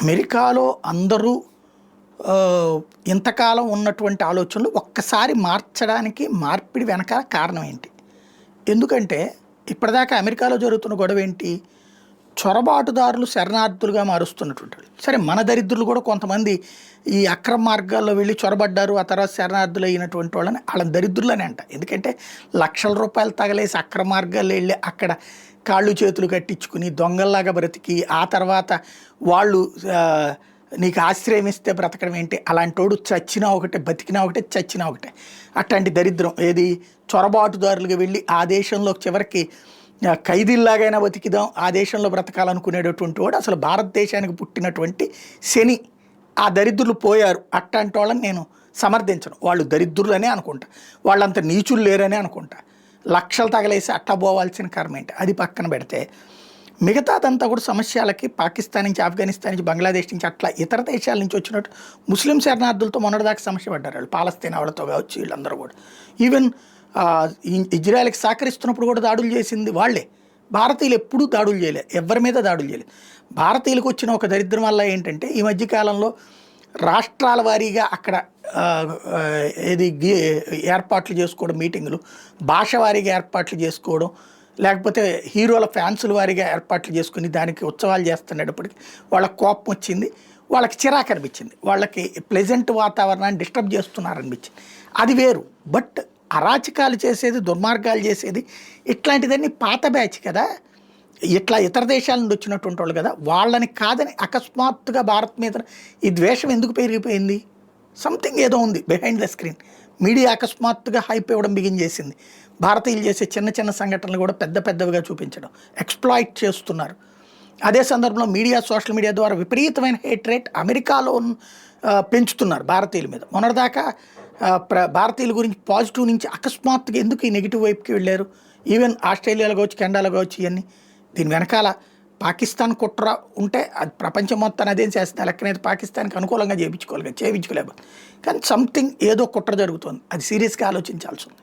అమెరికాలో అందరూ ఇంతకాలం ఉన్నటువంటి ఆలోచనలు ఒక్కసారి మార్చడానికి మార్పిడి వెనకాల కారణం ఏంటి? ఎందుకంటే ఇప్పటిదాకా అమెరికాలో జరుగుతున్న గొడవ ఏంటి? చొరబాటుదారులు శరణార్థులుగా మారుస్తున్నటువంటి వాళ్ళు. సరే, మన దరిద్రులు కూడా కొంతమంది ఈ అక్రమ మార్గాల్లో వెళ్ళి చొరబడ్డారు, ఆ తర్వాత శరణార్థులు అయినటువంటి వాళ్ళని వాళ్ళని దరిద్రులని అంట. ఎందుకంటే లక్షల రూపాయలు తగలేసి అక్రమ మార్గాల్లో వెళ్ళి అక్కడ కాళ్ళు చేతులు కట్టించుకుని దొంగల్లాగా బ్రతికి ఆ తర్వాత వాళ్ళు నీకు ఆశ్రయం ఇస్తే బ్రతకడం ఏంటి? అలాంటోడు చచ్చినా ఒకటే, బతికినా ఒకటే, చచ్చినా ఒకటే. అట్లాంటి దరిద్రం ఏది? చొరబాటుదారులుగా వెళ్ళి ఆ దేశంలో చివరికి ఖైదీల్లాగైనా బతికిదాం, ఆ దేశంలో బ్రతకాలనుకునేటటువంటి వాడు అసలు భారతదేశానికి పుట్టినటువంటి శని. ఆ దరిద్రులు పోయారు. అట్లాంటి వాళ్ళని నేను సమర్థించను. వాళ్ళు దరిద్రులనే అనుకుంటా, వాళ్ళంత నీచులు లేరనే అనుకుంటా. లక్షలు తగలేసి అట్టా పోవాల్సిన కర్మ ఏంటి? అది పక్కన పెడితే మిగతాదంతా కూడా సమస్యలకి పాకిస్తాన్ నుంచి, ఆఫ్ఘనిస్తాన్ నుంచి, బంగ్లాదేశ్ నుంచి అట్లా ఇతర దేశాల నుంచి వచ్చినట్టు ముస్లిం శరణార్థులతో మొన్నటిదాకా సమస్య పడ్డారు వాళ్ళు. పాలస్తీనా వాళ్ళతో కావచ్చు, వీళ్ళందరూ కూడా. ఈవెన్ ఇజ్రాయెల్కి సహకరిస్తున్నప్పుడు కూడా దాడులు చేసింది వాళ్ళే. భారతీయులు ఎప్పుడూ దాడులు చేయలేదు, ఎవరి మీద దాడులు చేయలేదు. భారతీయులకు వచ్చిన ఒక దరిద్రం వల్ల ఏంటంటే ఈ మధ్యకాలంలో రాష్ట్రాల వారీగా అక్కడ ఏది ఏర్పాట్లు చేసుకోవడం, మీటింగులు భాష వారీగా ఏర్పాట్లు చేసుకోవడం, లేకపోతే హీరోల ఫ్యాన్సుల వారీగా ఏర్పాట్లు చేసుకుని దానికి ఉత్సవాలు చేస్తున్నప్పటికీ వాళ్ళకి కోపం వచ్చింది, వాళ్ళకి చిరాకు అనిపించింది, వాళ్ళకి ప్లెజెంట్ వాతావరణాన్ని డిస్టర్బ్ చేస్తున్నారనిపించింది. అది వేరు. బట్ అరాచకాలు చేసేది, దుర్మార్గాలు చేసేది ఇట్లాంటిదన్నీ పాత బ్యాచ్ కదా, ఇట్లా ఇతర దేశాల నుండి వచ్చినటువంటి వాళ్ళు కదా. వాళ్ళని కాదని అకస్మాత్తుగా భారత్ మీద ఈ ద్వేషం ఎందుకు పెరిగిపోయింది? సంథింగ్ ఏదో ఉంది బిహైండ్ ద స్క్రీన్. మీడియా అకస్మాత్తుగా హైప్ ఇవ్వడం బిగిన్ చేసింది. భారతీయులు చేసే చిన్న చిన్న సంఘటనలు కూడా పెద్ద పెద్దవిగా చూపించడం, ఎక్స్ప్లాయిట్ చేస్తున్నారు. అదే సందర్భంలో మీడియా, సోషల్ మీడియా ద్వారా విపరీతమైన హేట్ రేట్ అమెరికాలో పెంచుతున్నారు భారతీయుల మీద. మొన్నటిదాకా భారతీయుల గురించి పాజిటివ్ నుంచి అకస్మాత్తుగా ఎందుకు ఈ నెగిటివ్ వైపుకి వెళ్ళారు? ఈవెన్ ఆస్ట్రేలియాలో కావచ్చు, కెనడాలో కావచ్చు. ఇవన్నీ దీని వెనకాల పాకిస్తాన్ కుట్ర ఉంటే అది ప్రపంచం మొత్తాన్ని అదేం చేస్తుంది. లెక్కనైతే పాకిస్తాన్కి అనుకూలంగా చేయించుకోలేదు. కానీ సంథింగ్ ఏదో కుట్ర జరుగుతుంది. అది సీరియస్గా ఆలోచించాల్సి ఉంది.